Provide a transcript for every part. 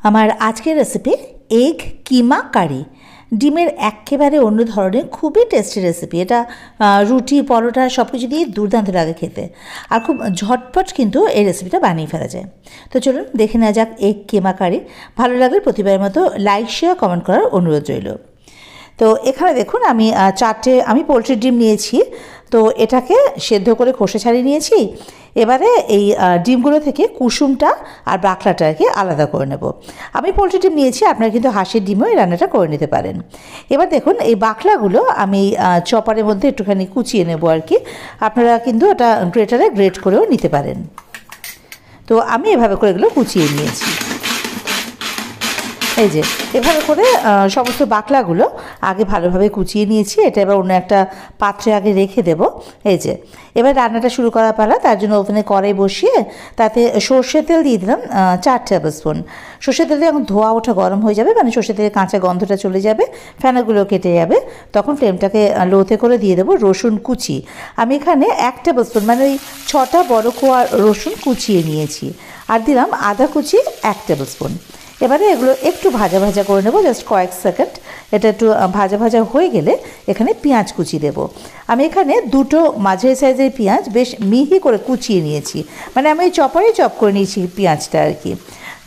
আমার আজকের recipe egg কিমা কারি। ডিমের একেবারে অন্য ধরনের খুবই টেস্টি রেসিপি এটা। রুটি পরোটা সব কিছু দিয়ে দুর্দান্ত লাগে খেতে, আর খুব ঝটপট কিন্তু এই রেসিপিটা বানিয়ে ফেলা যায়। তো চলুন দেখে নেওয়া যাক এগ কিমা কারি। ভালো লাগলে প্রতিবারের মতো লাইক শেয়ার কমেন্ট করার অনুরোধ রইল। তো এখানে দেখুন আমি পোলট্রির ডিম নিয়েছি। তো এটাকে সেদ্ধ করে খোসা ছাড়িয়ে নিয়েছি। এবারে এই ডিমগুলো থেকে কুসুমটা আর বাকলাটাকে আলাদা করে নেব। আমি পোলট্রি ডিম নিয়েছি, আপনারা কিন্তু হাঁসের ডিমও এই রান্নাটা করে নিতে পারেন। এবার দেখুন এই বাকলাগুলো আমি চপারের মধ্যে একটুখানি কুচিয়ে নেব আর কি। আপনারা কিন্তু এটা গ্রেটারে গ্রেট করেও নিতে পারেন। তো আমি এভাবে করে এগুলো কুচিয়ে নিয়েছি। এই যে এভাবে করে সমস্ত বাকলাগুলো আগে ভালোভাবে কুচিয়ে নিয়েছি। এটা এবার অন্য একটা পাত্রে আগে রেখে দেব। এই যে এবার রান্নাটা শুরু করা পালা। তার জন্য ওভেনে কড়াই বসিয়ে তাতে সর্ষের তেল দিয়ে দিলাম 4 টেবিল স্পুন। সর্ষের তেল দিয়ে এখন ধোয়া ওঠা গরম হয়ে যাবে, মানে সর্ষের তেলের কাঁচা গন্ধটা চলে যাবে, ফেনাগুলো কেটে যাবে। তখন ফ্লেমটাকে লোতে করে দিয়ে দেবো রসুন কুচি। আমি এখানে 1 টেবিল স্পুন মানে ওই 6টা বড় কোয়া রসুন কুচিয়ে নিয়েছি। আর দিলাম আদা কুচি 1 টেবিল স্পুন। এবারে এগুলো একটু ভাজা ভাজা করে নেব, জাস্ট কয়েক সেকেন্ড। এটা একটু ভাজা ভাজা হয়ে গেলে এখানে পেঁয়াজ কুচি দেব। আমি এখানে 2টো মাঝারি সাইজের পেঁয়াজ বেশ মিহি করে কুচিয়ে নিয়েছি, মানে আমি চপারে চপ করে নিয়েছি পেঁয়াজটা আর কি।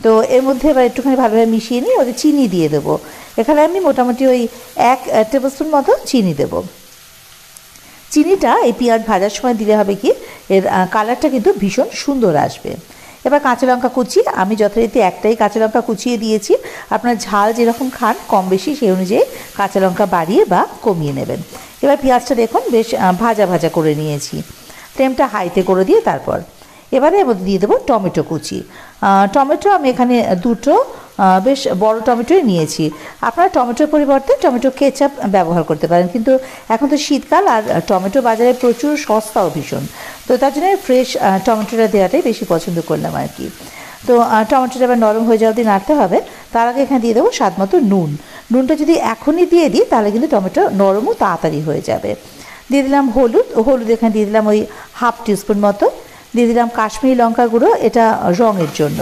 তো এর মধ্যে এবার একটুখানি ভালোভাবে মিশিয়ে নিয়ে ওতে চিনি দিয়ে দেবো। এখানে আমি মোটামুটি ওই 1 টেবিল স্পুন মতো চিনি দেবো। চিনিটা এই পেঁয়াজ ভাজার সময় দিলে হবে কি, এর কালারটা কিন্তু ভীষণ সুন্দর আসবে। এবার কাঁচা লঙ্কা কুচি, আমি যথারীতি একটাই কাঁচা লঙ্কা কুচিয়ে দিয়েছি। আপনার ঝাল যেরকম খান কম বেশি সেই অনুযায়ী কাঁচা লঙ্কা বাড়িয়ে বা কমিয়ে নেবেন। এবার পেঁয়াজটা দেখুন বেশ ভাজা ভাজা করে নিয়েছি। ফ্লেমটা হাইতে করে দিয়ে তারপর এবারে এর মধ্যে দিয়ে দেবো টমেটো কুচি। টমেটো আমি এখানে 2টো বেশ বড় টমেটোই নিয়েছি। আপনারা টমেটোর পরিবর্তে টমেটো কেচাপ ব্যবহার করতে পারেন, কিন্তু এখন তো শীতকাল আর টমেটো বাজারে প্রচুর সস্তাও ভীষণ। তো তার জন্য ফ্রেশ টমেটোটা দেওয়াটাই বেশি পছন্দ করলাম আর কি। তো টমেটোটা এবার নরম হয়ে যাওয়া দিয়ে নাড়তে হবে। তার আগে এখানে দিয়ে দেবো স্বাদ মতো নুন। নুনটা যদি এখনই দিয়ে দিই তাহলে কিন্তু টমেটো নরমও তাড়াতাড়ি হয়ে যাবে। দিয়ে দিলাম হলুদ এখানে দিয়ে দিলাম ওই 1/2 টিস্পুন মতো। দিয়ে দিলাম কাশ্মীরি লঙ্কা গুঁড়ো, এটা রঙের জন্য।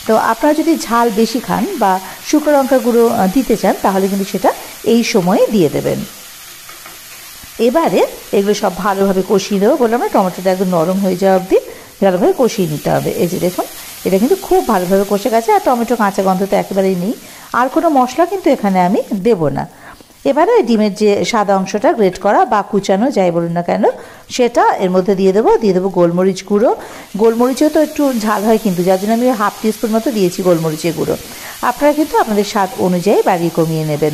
তো আপনারা যদি ঝাল বেশি খান বা শুকনো লঙ্কা গুঁড়ো দিতে চান তাহলে কিন্তু সেটা এই সময়ে দিয়ে দেবেন। এবারে এগুলো সব ভালোভাবে কষিয়ে দেবো। বললাম না, টমেটোটা একদম নরম হয়ে যাওয়া অবধি ভালোভাবে কষিয়ে নিতে হবে। এই যে দেখুন এটা কিন্তু খুব ভালোভাবে কষে গেছে, আর টমেটো কাঁচা গন্ধ তো একেবারেই নেই। আর কোনো মশলা কিন্তু এখানে আমি দেব না। এবারে ডিমের যে সাদা অংশটা গ্রেট করা বা কুচানো যাই বলুন না কেন সেটা এর মধ্যে দিয়ে দেবো গোলমরিচ গুঁড়ো। গোলমরিচও তো একটু ঝাল হয় কিন্তু, যার জন্য আমি 1/2 টিস্পুন মতো দিয়েছি গোলমরিচের গুঁড়ো। আপনারা কিন্তু আপনাদের স্বাদ অনুযায়ী বাড়িয়ে কমিয়ে নেবেন।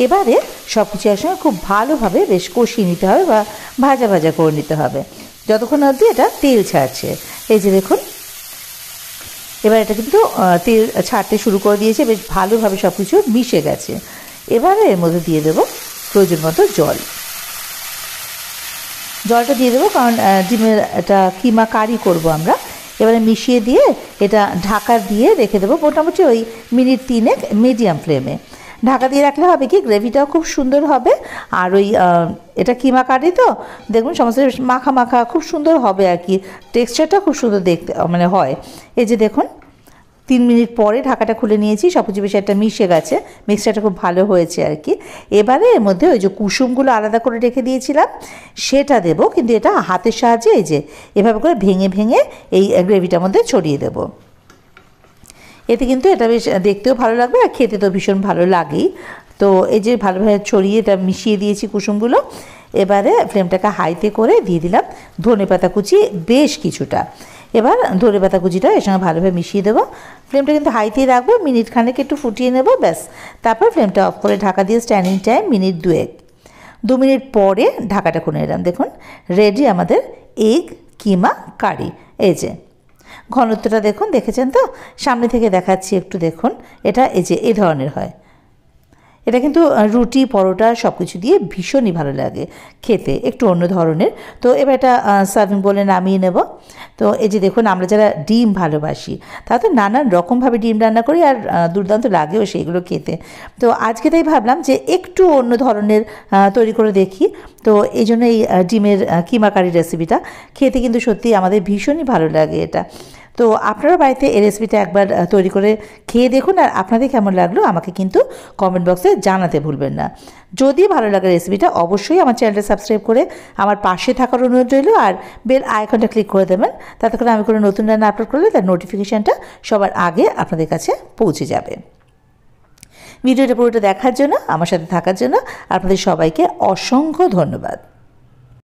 এবারে সব কিছু একসঙ্গে খুব ভালোভাবে বেশ কষিয়ে নিতে হবে বা ভাজা ভাজা করে নিতে হবে যতক্ষণ অবধি এটা তেল ছাড়ছে। এই যে দেখুন এবার এটা কিন্তু তেল ছাড়তে শুরু করে দিয়েছে, বেশ ভালোভাবে সব কিছু মিশে গেছে। এবারে এর মধ্যে দিয়ে দেবো প্রয়োজন মতো জলটা দিয়ে দেবো, কারণ ডিমের এটা কিমা কারি করবো আমরা। এবারে মিশিয়ে দিয়ে এটা ঢাকা দিয়ে রেখে দেবো মোটামুটি ওই মিনিট 3 মিডিয়াম ফ্লেমে। ঢাকা দিয়ে রাখলে হবে কি, গ্রেভিটাও খুব সুন্দর হবে। আর ওই এটা কিমা কারি তো দেখুন সমস্ত মাখা মাখা খুব সুন্দর হবে আর কি, টেক্সচারটা খুব সুন্দর দেখতে মানে হয়। এই যে দেখুন 3 মিনিট পরে ঢাকাটা খুলে নিয়েছি, সব কিছু বেশি একটা মিশে গেছে, মিক্সচারটা খুব ভালো হয়েছে আর কি। এবারে এর মধ্যে ওই যে কুসুমগুলো আলাদা করে রেখে দিয়েছিলাম সেটা দেবো, কিন্তু এটা হাতের সাহায্যে এই যে এভাবে করে ভেঙে ভেঙে এই গ্রেভিটার মধ্যে ছড়িয়ে দেবো। এতে কিন্তু এটা বেশ দেখতেও ভালো লাগবে আর খেতে তো ভীষণ ভালো লাগেই। তো এই যে ভালোভাবে ছড়িয়ে এটা মিশিয়ে দিয়েছি কুসুমগুলো। এবারে ফ্লেমটাকে হাইতে করে দিয়ে দিলাম ধনেপাতা কুচি বেশ কিছুটা। এবার ধনেপাতা কুচিটা এর সঙ্গে ভালোভাবে মিশিয়ে দেবো। ফ্লেমটা কিন্তু হাইতেই রাখবো, মিনিট খানেক একটু ফুটিয়ে নেব ব্যাস। তারপর ফ্লেমটা অফ করে ঢাকা দিয়ে স্ট্যান্ডিং টাইম মিনিট 2 মিনিট পরে ঢাকাটা খুলে নিলাম। দেখুন রেডি আমাদের এগ কিমা কারি। এই যে ঘনত্বটা দেখুন, দেখেছেন তো, সামনে থেকে দেখাচ্ছি একটু দেখুন। এটা এই যে এই ধরনের হয়। এটা কিন্তু রুটি পরোটা সব কিছু দিয়ে ভীষণই ভালো লাগে খেতে, একটু অন্য ধরনের। তো এবার এটা সার্ভিং বলে নামিয়ে নেব। তো এই যে দেখুন আমরা যারা ডিম ভালোবাসি তারা তো নানান রকমভাবে ডিম রান্না করি, আর দুর্দান্ত লাগেও সেইগুলো খেতে। তো আজকে তাই ভাবলাম যে একটু অন্য ধরনের তৈরি করে দেখি। তো এই জন্য এই ডিমের কিমা কারি রেসিপিটা খেতে কিন্তু সত্যি আমাদের ভীষণই ভালো লাগে এটা। তো আপনারা বাড়িতে এই রেসিপিটা একবার তৈরি করে খেয়ে দেখুন, আর আপনাদের কেমন লাগলো আমাকে কিন্তু কমেন্ট বক্সে জানাতে ভুলবেন না। যদি ভালো লাগে রেসিপিটা অবশ্যই আমার চ্যানেলটা সাবস্ক্রাইব করে আমার পাশে থাকার অনুরোধ রইল, আর বেল আইকনটা ক্লিক করে দেবেন, তাতে করে আমি কোনো নতুন রান্না আপলোড করলে তার নোটিফিকেশানটা সবার আগে আপনাদের কাছে পৌঁছে যাবে। ভিডিওটা পুরোটা দেখার জন্য, আমার সাথে থাকার জন্য আপনাদের সবাইকে অসংখ্য ধন্যবাদ।